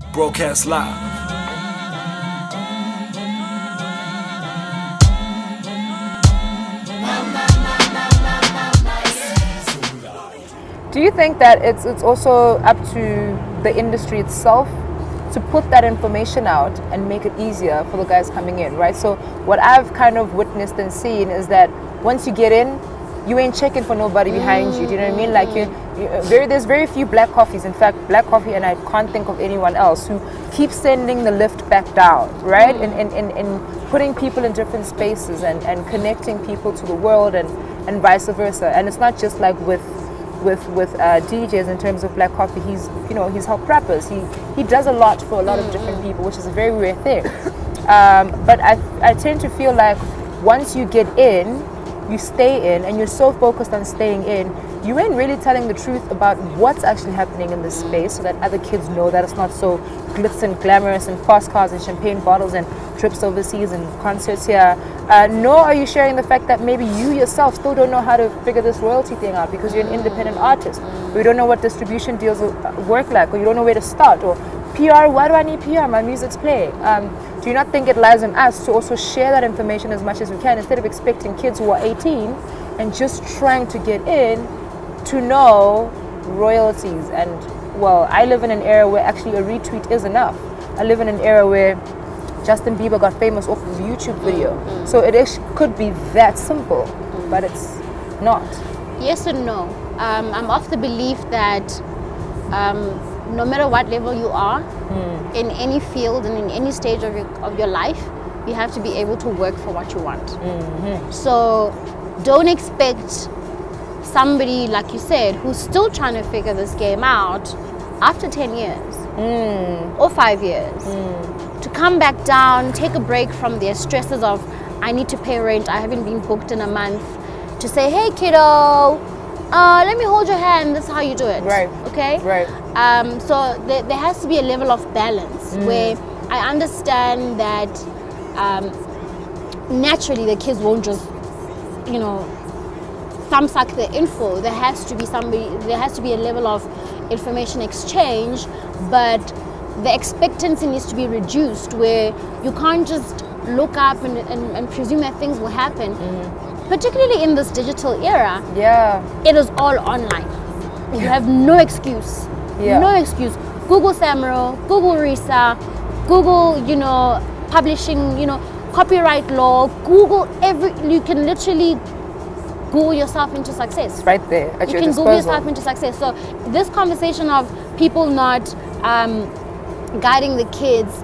Broadcast live. Do you think that it's also up to the industry itself to put that information out and make it easier for the guys coming in, right? So what I've kind of witnessed and seen is that once you get in, you ain't checking for nobody behind you. Do you know what I mean? Like there's very few black coffees. In fact, black coffee, and I can't think of anyone else who keeps sending the lift back down, right? And putting people in different spaces and connecting people to the world and vice versa. And it's not just like with DJs in terms of black coffee. He's helped rappers. He does a lot for a lot of different people, which is a very rare thing. But I tend to feel like once you get in, you stay in, and you're so focused on staying in, you ain't really telling the truth about what's actually happening in this space, so that other kids know that it's not so glitz and glamorous and fast cars and champagne bottles and trips overseas and concerts here. Nor are you sharing the fact that maybe you yourself still don't know how to figure this royalty thing out because you're an independent artist, or you don't know what distribution deals work like, or you don't know where to start, or PR, why do I need PR? My music's playing. Do you not think it lies on us to also share that information as much as we can, instead of expecting kids who are 18 and just trying to get in to know royalties? And well, I live in an era where actually a retweet is enough. I live in an era where Justin Bieber got famous off of a YouTube video. So it could be that simple, but it's not. Yes and no. I'm of the belief that no matter what level you are, in any field and in any stage of your life, you have to be able to work for what you want. So don't expect somebody, like you said, who's still trying to figure this game out after 10 years or 5 years to come back down, take a break from their stresses of, I need to pay rent, I haven't been booked in a month, to say, hey kiddo, let me hold your hand, this is how you do it. Right. Okay? Right. So there has to be a level of balance where I understand that naturally the kids won't just, thumbsuck the info. There has to be a level of information exchange, but the expectancy needs to be reduced, where you can't just look up and presume that things will happen. Particularly in this digital era, it is all online. You have no excuse. No excuse. Google Samro, Google Risa, Google, publishing, copyright law, Google you can literally Google yourself into success. Right there at you your can disposal. Google yourself into success. So this conversation of people not guiding the kids,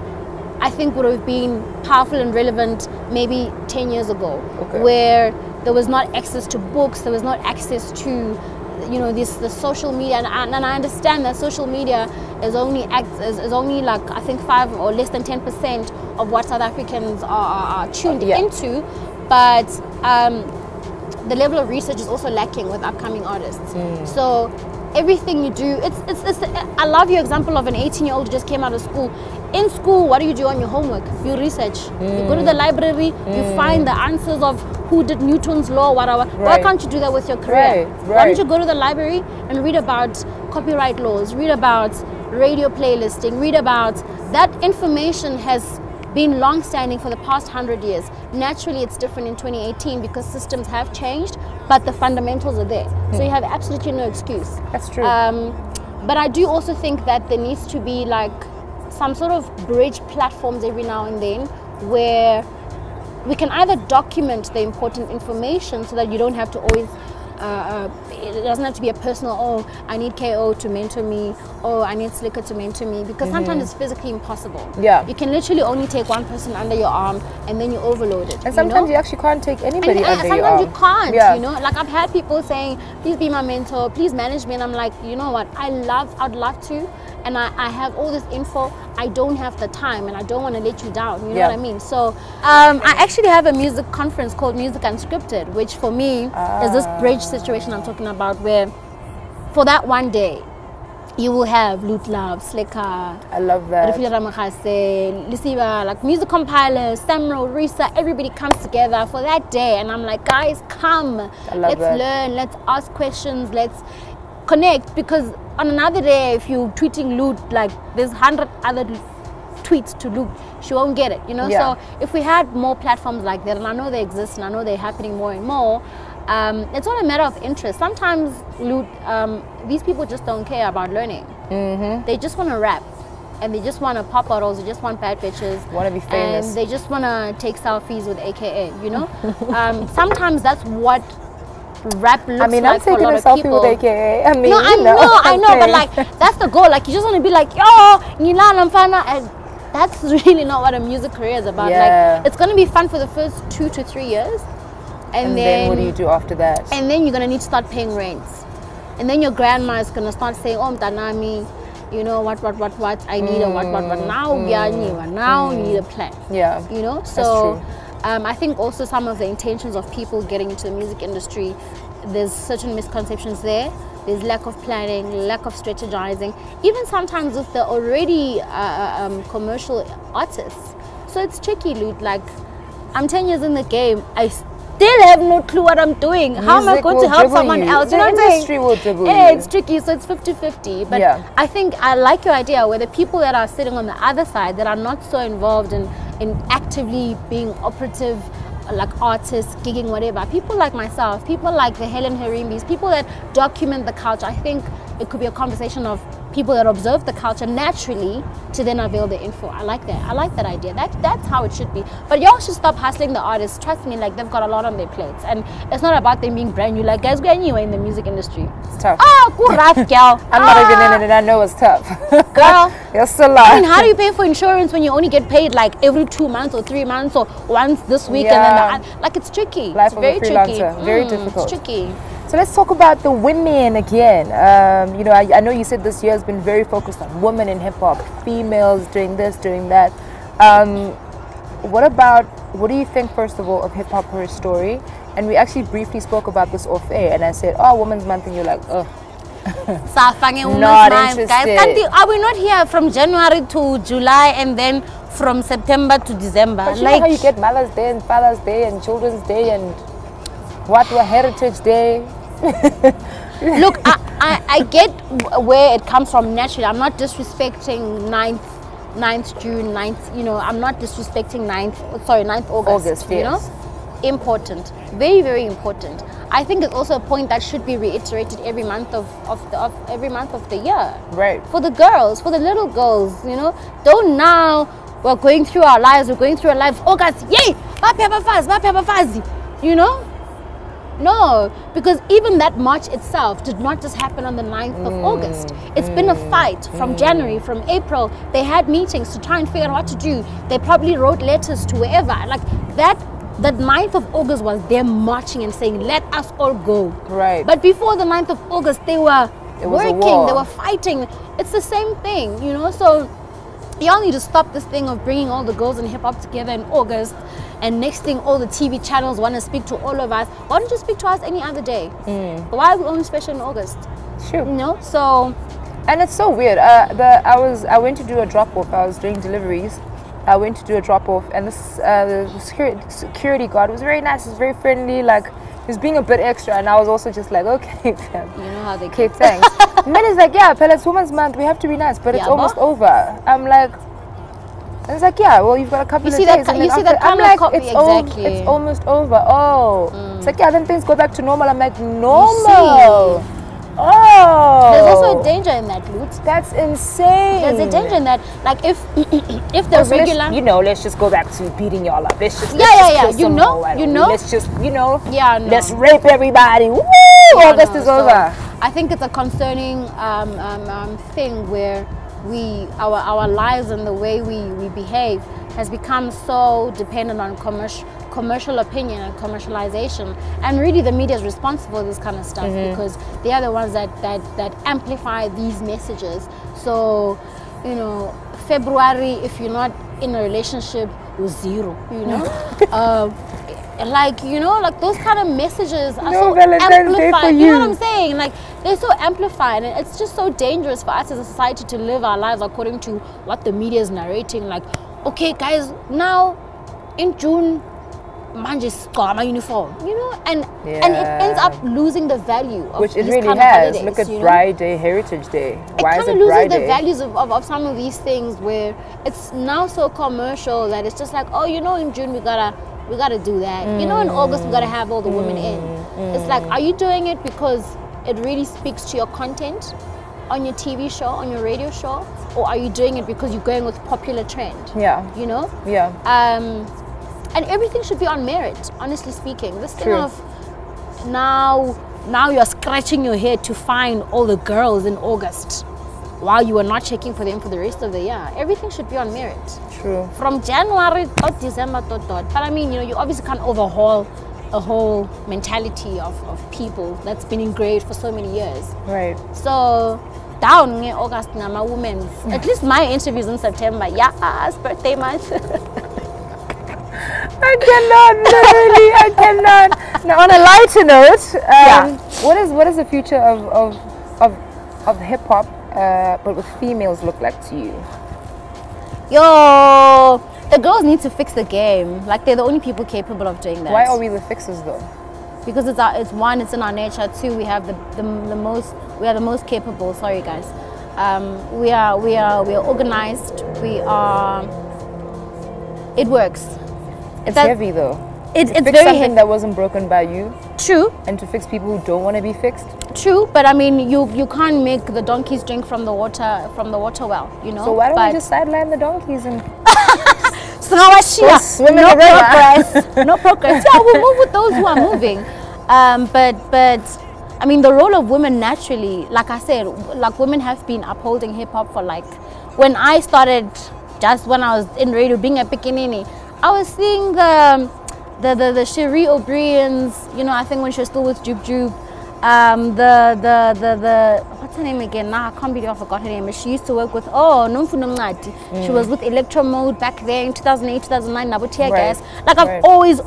I think would have been powerful and relevant maybe 10 years ago, where there was not access to books, there was not access to the social media, and I understand that social media is only like, I think 5 or less than 10% of what South Africans are tuned into, but the level of research is also lacking with upcoming artists. So everything you do, I love your example of an 18-year-old who just came out of school. In school, what do you do on your homework? You research. You go to the library, you find the answers of who did Newton's law, whatever. Why can't you do that with your career? Why don't you go to the library and read about copyright laws, read about radio playlisting, read about that information has been long-standing for the past 100 years. Naturally, it's different in 2018 because systems have changed, but the fundamentals are there. So you have absolutely no excuse. That's true. But I do also think that there needs to be like some sort of bridge platforms every now and then where we can either document the important information so that you don't have to always it doesn't have to be a personal, oh, I need KO to mentor me, oh, I need Slicker to mentor me, because sometimes it's physically impossible. You can literally only take one person under your arm and then you overload it. And sometimes you actually can't take anybody under your arm. Sometimes you can't, like I've had people saying, please be my mentor, please manage me, and I'm like, you know what, I'd love to, and I have all this info, I don't have the time and I don't want to let you down, you know what I mean? So I actually have a music conference called Music Unscripted, which for me is this bridge situation I'm talking about, where for that one day you will have Loot Love, Slicker, I love that, Lisiba, like music compilers, Samro, Risa, everybody comes together for that day, and I'm like, guys, come, let's learn, let's ask questions, let's connect, because on another day, if you tweeting Loot, like there's 100 other tweets to Loot, she won't get it, you know. Yeah. So if we had more platforms like that, and I know they exist, and I know they're happening more and more, it's not a matter of interest. Sometimes Loot, these people just don't care about learning. They just want to rap, and they just want to pop bottles, they just want bad bitches, want to be famous, and they just want to take selfies with AKA, you know. Sometimes that's what rap looks like. I'm taking for a lot a of selfie people. with AKA. I mean, No, I know, but like that's the goal. Like you just want to be like, yo, Nilana Mfana, and that's really not what a music career is about. Yeah. Like it's gonna be fun for the first 2 to 3 years, and then what do you do after that? And then you're gonna need to start paying rents, and then your grandma is gonna start saying, oh, Mtanami, you know what I need a what now now you need a plan. Yeah, you know. So I think also some of the intentions of people getting into the music industry, there's certain misconceptions there. There's lack of planning, lack of strategizing, even sometimes with the already commercial artists. So it's tricky, Loot. Like, I'm 10 years in the game, I still have no clue what I'm doing. How am I going to help someone else? You know what I'm saying? Will dribble yeah, you. it's tricky, so it's 50-50. But I think I like your idea where the people that are sitting on the other side that are not so involved in actively being operative, like artists, gigging, whatever. People like myself, people like the Helen Harimbis, people that document the culture. I think it could be a conversation of people that observe the culture naturally to then avail the info. I like that. I like that idea. That's how it should be. But y'all should stop hustling the artists. Trust me, like they've got a lot on their plates. And it's not about them being brand new. Like guys, we're new in the music industry. It's tough. Ah, cool rough, girl. I'm not even in it and I know it's tough. Girl. You're still alive. I mean, how do you pay for insurance when you only get paid like every 2 months or 3 months or once this week and then like it's tricky. Life it's very of a freelancer. tricky. Very difficult. It's tricky. So let's talk about the women again. You know, I know you said this year has been very focused on women in hip hop, females doing this, doing that. What do you think, first of all, of Hip Hop Her Story? And we actually briefly spoke about this off air, and I said, oh, Women's Month, and you're like, ugh. Not interested. Guys, are we not here from January to July and then from September to December? But you know how you get Mother's Day and Father's Day and Children's Day and Heritage Day? Look, I get where it comes from naturally. I'm not disrespecting 9th June, 9th, you know, I'm not disrespecting 9th August, you know? Important, very, very important. I think it's also a point that should be reiterated every month of the year. Right. For the girls, for the little girls, you know, don't now we're going through our lives, August, yay, you know? No, because even that march itself did not just happen on the 9th of August. It's been a fight from January, from April. They had meetings to try and figure out what to do. They probably wrote letters to wherever. Like that 9th of August was them marching and saying, let us all go. Right. But before the 9th of August, they were working, they were fighting. It's the same thing, you know? So y'all need to stop this thing of bringing all the girls in hip-hop together in August, and next thing all the TV channels want to speak to all of us. Why don't you speak to us any other day? But why are we only special in August? Sure. You know, so... And it's so weird. I went to do a drop-off. I was doing deliveries. I went to do a drop-off, and this the security guard was very nice. He was very friendly. Like, he was being a bit extra, and I was also just like, okay, fam. You know how they keep thanks. And then he's like, yeah, Pella, it's Women's Month. We have to be nice, but it's almost over. I'm like, and it's like, yeah, well, you've got a couple of days. I'm like, it's almost over. Oh, it's like, yeah, then things go back to normal. I'm like, normal. Oh, there's also a danger in that, Loot. That's insane. There's a danger in that. Like if the regular, let's just go back to beating y'all up. Let's just you know. Let's just no. Let's rape everybody. Woo! August is over. I think it's a concerning thing where our lives and the way we behave has become so dependent on commercial opinion and commercialization, and really the media is responsible for this kind of stuff because they are the ones that amplify these messages. So, you know, February, if you're not in a relationship, you're zero, you know. Like, you know, like those kind of messages are so amplified. You know what I'm saying? Like, they're so amplified, and it's just so dangerous for us as a society to live our lives according to what the media is narrating. Like, okay, guys, now in June, manje sigqoka ama uniform, you know, and it ends up losing the value of which it these really kind has. of holidays, Look at you know? Bride Day, Heritage Day. Why It is kind of it loses Bride the Day? values of some of these things, where it's now so commercial that it's just like, oh, you know, in June we gotta do that. You know, in August we gotta have all the women in. It's like, are you doing it because it really speaks to your content on your TV show, on your radio show, or are you doing it because you're going with popular trend? Yeah. You know? Yeah. And everything should be on merit, honestly speaking. This thing of now you're scratching your head to find all the girls in August while you are not checking for them for the rest of the year. Everything should be on merit. True. From January to December, but I mean, you know, you obviously can't overhaul a whole mentality of people that's been engraved for so many years. Right. So down in August, my women's, at least my interviews in September, it's birthday month. I cannot, literally, I cannot. Now, on a lighter note, what is the future of hip hop, but with females look like to you? Yo, the girls need to fix the game. Like, they're the only people capable of doing that. Why are we the fixers though? Because it's one, it's in our nature. Two, we have the most capable. Sorry, guys. We are organized. It works. It's heavy though. It's fix very something heavy. that wasn't broken by you. True. And to fix people who don't want to be fixed. True, but I mean, you can't make the donkeys drink from the water well, you know. So why don't we just sideline the donkeys and swim in the river? No progress. Yeah, we'll move with those who are moving. But I mean, the role of women naturally, like I said, like women have been upholding hip hop for like, when I started, just when I was in radio being a pequenini, I was seeing the Cherie O'Briens, you know, I think when she was still with Jupe Jupe, the what's her name again? Now I can't believe I forgot her name. She used to work with Nomfu Nomngadi. She was with Electro Mode back there in 2008, 2009, Nabo Tear Gas. Like I've always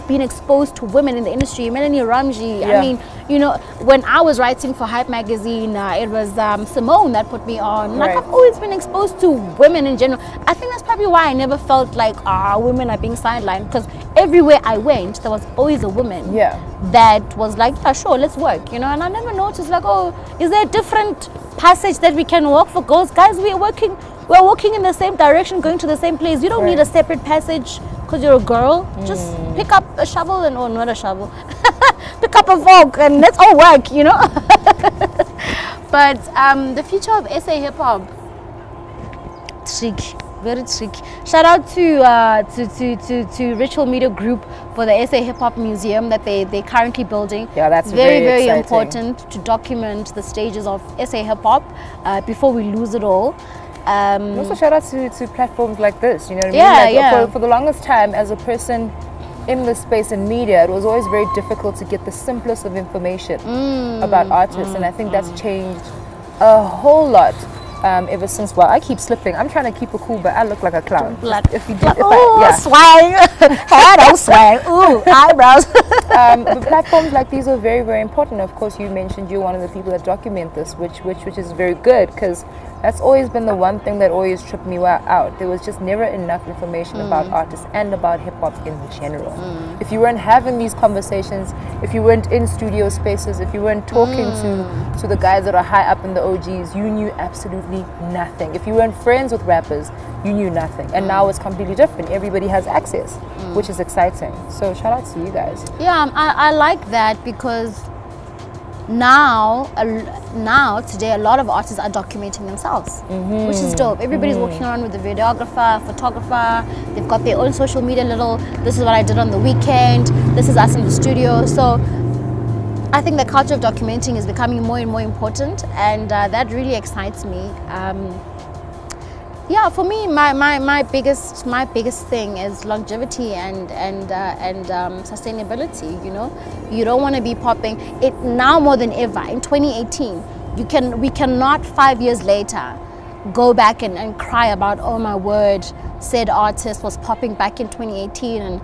been exposed to women in the industry. Melanie Ramji. I mean, you know, when I was writing for Hype magazine, it was Simone that put me on. Like I've always been exposed to women in general. I think that's probably why I never felt like women are being sidelined, because everywhere I went there was always a woman that was like, yeah, sure, let's work, you know. And I never noticed like, oh, is there a different passage that we can walk for girls? Guys, we're walking in the same direction, going to the same place. You don't need a separate passage because you're a girl. Just pick up a shovel or not a shovel. Pick up a fork and let's all work, you know. But the future of SA hip hop, tricky, very tricky. Shout out to Ritual Media Group for the SA Hip Hop Museum that they're currently building. Yeah, that's very important to document the stages of SA hip hop before we lose it all. Also shout out to platforms like this, you know what I mean? Like, for the longest time, as a person in the space in media, it was always very difficult to get the simplest of information about artists, and I think that's changed a whole lot ever since. Well, I keep slipping. I'm trying to keep it cool, but I look like a clown. Swag, head on swag, ooh, eyebrows. But platforms like these are very, very important. Of course, you mentioned you're one of the people that document this, which is very good, because that's always been the one thing that always tripped me out. There was just never enough information about artists and about hip-hop in general. If you weren't having these conversations, if you weren't in studio spaces, if you weren't talking to the guys that are high up in the OGs, you knew absolutely nothing. If you weren't friends with rappers, you knew nothing. And now it's completely different. Everybody has access, which is exciting. So shout out to you guys. Yeah, I like that, because now today a lot of artists are documenting themselves, which is dope. Everybody's walking around with a videographer, photographer. They've got their own social media this is what I did on the weekend, this is us in the studio. So I think the culture of documenting is becoming more and more important, and that really excites me. Yeah, for me, my biggest thing is longevity and sustainability. You know, you don't want to be popping it now more than ever. In 2018, we cannot 5 years later go back and cry about, oh my word, said artist was popping back in 2018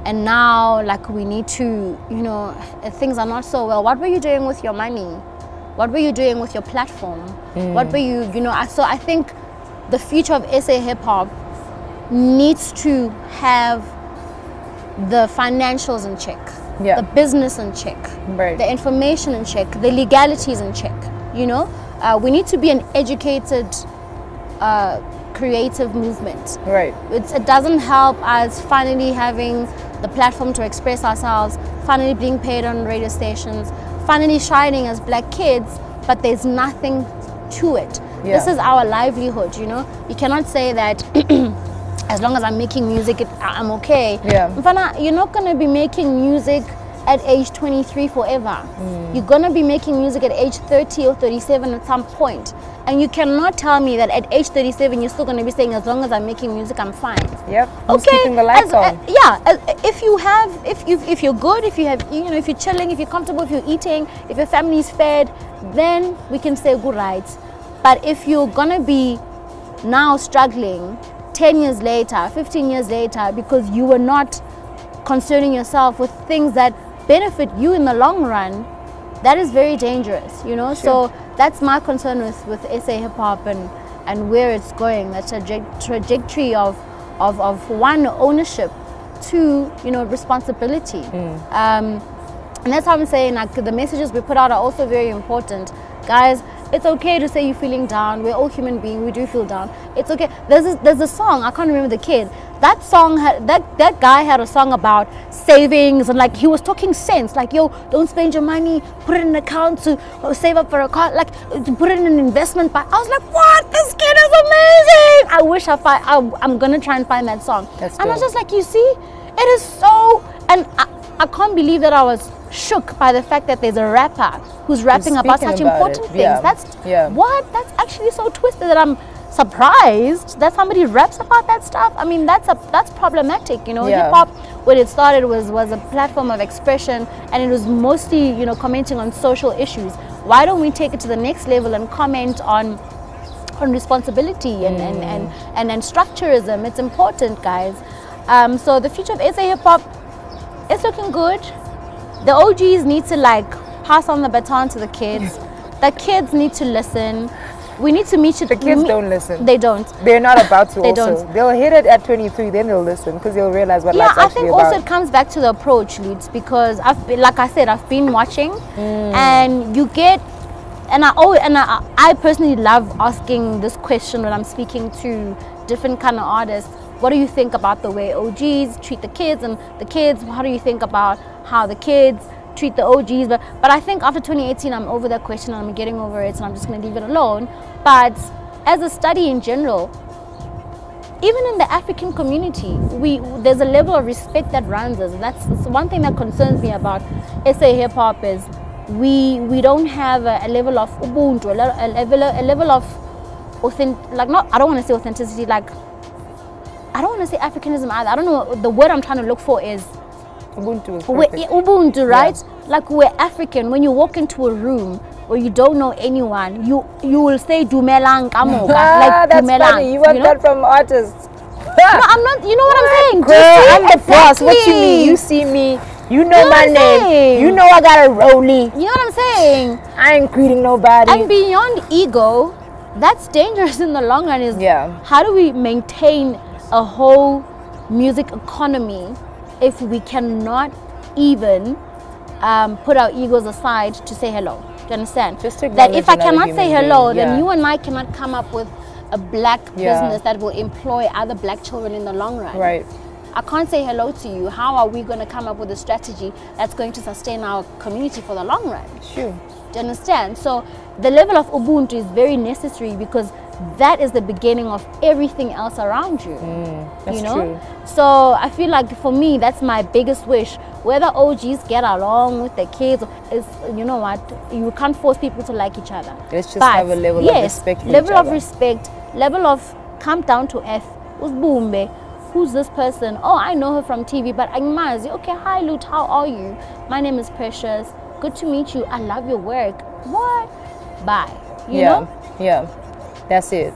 and now like we need to, you know, things are not so well. What were you doing with your money? What were you doing with your platform? What were you know? So I think the future of SA hip hop needs to have the financials in check, the business in check, the information in check, the legalities in check. You know, we need to be an educated, creative movement. Right. It doesn't help us finally having the platform to express ourselves, finally being paid on radio stations, finally shining as black kids, but there's nothing to it. This is our livelihood, you know. You cannot say that as long as I'm making music, I'm okay. Mfana, you're not going to be making music at age 23 forever. You're going to be making music at age 30 or 37 at some point. And you cannot tell me that at age 37 you're still going to be saying, as long as I'm making music, I'm fine. Who's keeping the lights on? If you have, if you're good, if you have, you know, if you're chilling, if you're comfortable, if you're eating, if your family is fed, then we can say good rights. But if you're going to be now struggling 10 years later, 15 years later, because you were not concerning yourself with things that benefit you in the long run, that is very dangerous, you know. So that's my concern with SA hip hop and where it's going. That trajectory of one, ownership, two, you know, responsibility. And that's how I'm saying, like, the messages we put out are also very important, guys. It's okay to say you're feeling down. We're all human beings. We do feel down. It's okay. There's a song, I can't remember the kid. That song that guy had a song about savings, and like he was talking sense. Like, yo, don't spend your money. Put it in an account to save up for a car. Like, to put it in an investment. But I was like, what? This kid is amazing. I wish I'm gonna try and find that song. And I was just like, you see, it is so. And I can't believe that I was shook by the fact that there's a rapper who's rapping about such important things. That's what? That's actually so twisted that I'm surprised that somebody raps about that stuff. I mean, that's problematic, you know. Hip hop, when it started, was a platform of expression, and it was mostly, you know, commenting on social issues. Why don't we take it to the next level and comment on responsibility and structurism? It's important, guys. So the future of SA hip hop, it's looking good. The OGs need to, like, pass on the baton to the kids. The kids need to listen. We need to meet you. The kids don't listen. They don't. They're not about to. They also. don't. They'll hit it at 23, then they'll listen, because they'll realize what life's actually about. I think also it comes back to the approach, Leeds, because like I said, I've been watching, and you get, and I personally love asking this question when I'm speaking to different kind of artists. What do you think about the way OGs treat the kids, and the kids, how do you think about how the kids treat the OGs? But I think after 2018, I'm over that question, and I'm getting over it, and I'm just going to leave it alone. But as a study in general, even in the African community, there's a level of respect that runs us. That's one thing that concerns me about SA hip hop, is we don't have a level of Ubuntu, a level of I don't want to say authenticity, like, I don't want to say Africanism either. I don't know, the word I'm trying to look for is Ubuntu. Ubuntu, right? Like, we're African. When you walk into a room where you don't know anyone, you will say Dumelang Kamoka. Like, that's Dumelang, funny. You want that from artists. No, I'm not. You know what I'm saying? Girl, I'm the boss. What you mean? You see me. You know my name. You know I got a rollie. You know what I'm saying? I ain't greeting nobody. And beyond ego, that's dangerous in the long run. Is how do we maintain a whole music economy if we cannot even put our egos aside to say hello? Do you understand? That if I cannot say hello, then you and I cannot come up with a black business that will employ other black children in the long run. Right. I can't say hello to you. How are we going to come up with a strategy that's going to sustain our community for the long run? Sure. Do you understand? So the level of Ubuntu is very necessary, because that is the beginning of everything else around you. That's true. So I feel like, for me, that's my biggest wish. Whether OGs get along with their kids, is, you know what, you can't force people to like each other. Let's just have a level of respect for level each of other. respect, level of come down to earth. Who's this person? Oh, I know her from TV, but I'm Mazi. Okay, hi Lut, how are you? My name is Precious. Good to meet you. I love your work. What? Bye. You know? Yeah. That's it.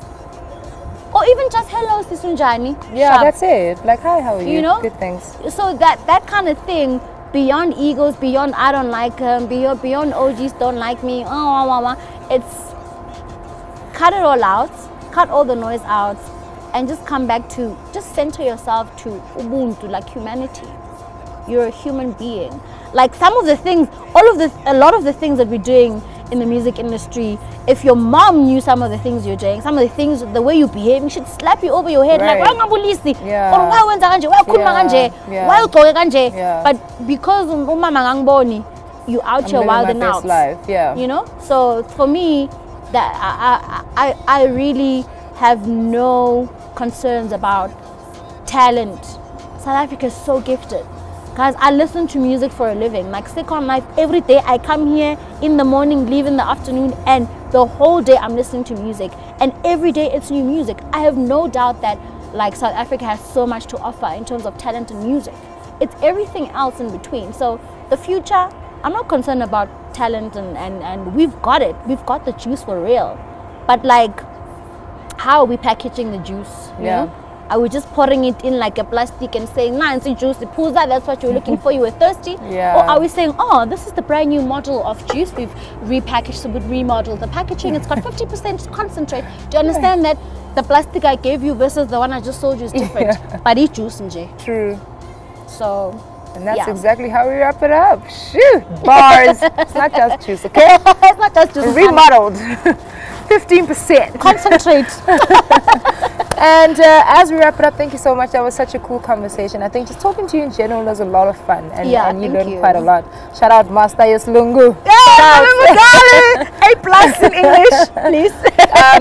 Or even just hello, Sisunjani. Yeah, that's it. Like, hi, how are you? You know? Good, thanks. So that kind of thing, beyond egos, beyond I don't like him, beyond OGs don't like me, it's cut it all out, cut all the noise out, and just come back to, just center yourself to Ubuntu, like humanity. You're a human being. Like some of the things, a lot of the things that we're doing in the music industry, if your mom knew some of the things you're doing, some of the things, the way you behave, she'd slap you over your head like, why ngabulisi? Or why wenza kanje? Why ukhuluma kanje? Why ugqoke kanje? But because umama ngangiboni, you out here wild and out. You know? So for me, that I really have no concerns about talent. South Africa is so gifted. Guys, I listen to music for a living. Like Second Life, every day I come here in the morning, leave in the afternoon, and the whole day I'm listening to music. And every day it's new music. I have no doubt that like South Africa has so much to offer in terms of talent and music. It's everything else in between. So the future, I'm not concerned about talent and we've got it. We've got the juice for real. But like, how are we packaging the juice? You know? Are we just pouring it in like a plastic and saying, nah, it's juice, the pooza, that's what you're looking for, you were thirsty? Or are we saying, oh, this is the brand new model of juice, we've repackaged, so we've remodeled the packaging, it's got 50% concentrate. Do you understand that the plastic I gave you versus the one I just sold you is different? But it's juice, nje. True. So, and that's exactly how we wrap it up. Shoot, bars. It's not just juice, okay? It's not just juice. Remodeled. 15%. Concentrate. And as we wrap it up, thank you so much. That was such a cool conversation. I think just talking to you in general was a lot of fun. And, and you learned quite a lot. Shout out Master Yeslungu. A+ in English, please.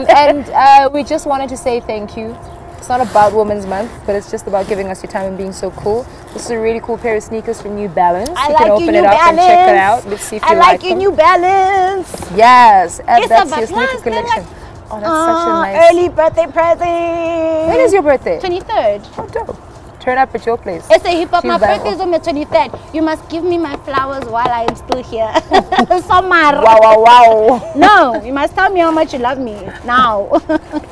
And we just wanted to say thank you. It's not about Women's Month, but it's just about giving us your time and being so cool. This is a really cool pair of sneakers from New Balance. You can open it up and check it out. Let's see if you like your New Balance. Yes, and that's your sneaker collection. Oh, that's such a nice early birthday present. When is your birthday? 23rd. Oh, dope. Turn up at your place. It's a hip hop. My birthday is on the 23rd. You must give me my flowers while I am still here. Wow. No, you must tell me how much you love me now.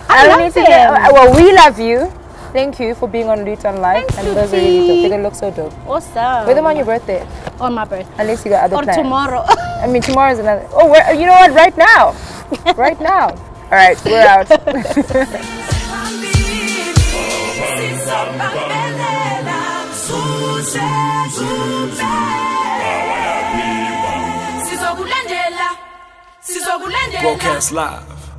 I don't need to get, well, we love you. Thank you for being on Luton Live. Thanks, and those are really dope. They're going to look so dope. Awesome. With them on your birthday? On my birthday. Unless you got other plans. Or tomorrow. I mean, tomorrow is another. Oh, you know what? Right now. Right now. All right, we're out. Broadcast live.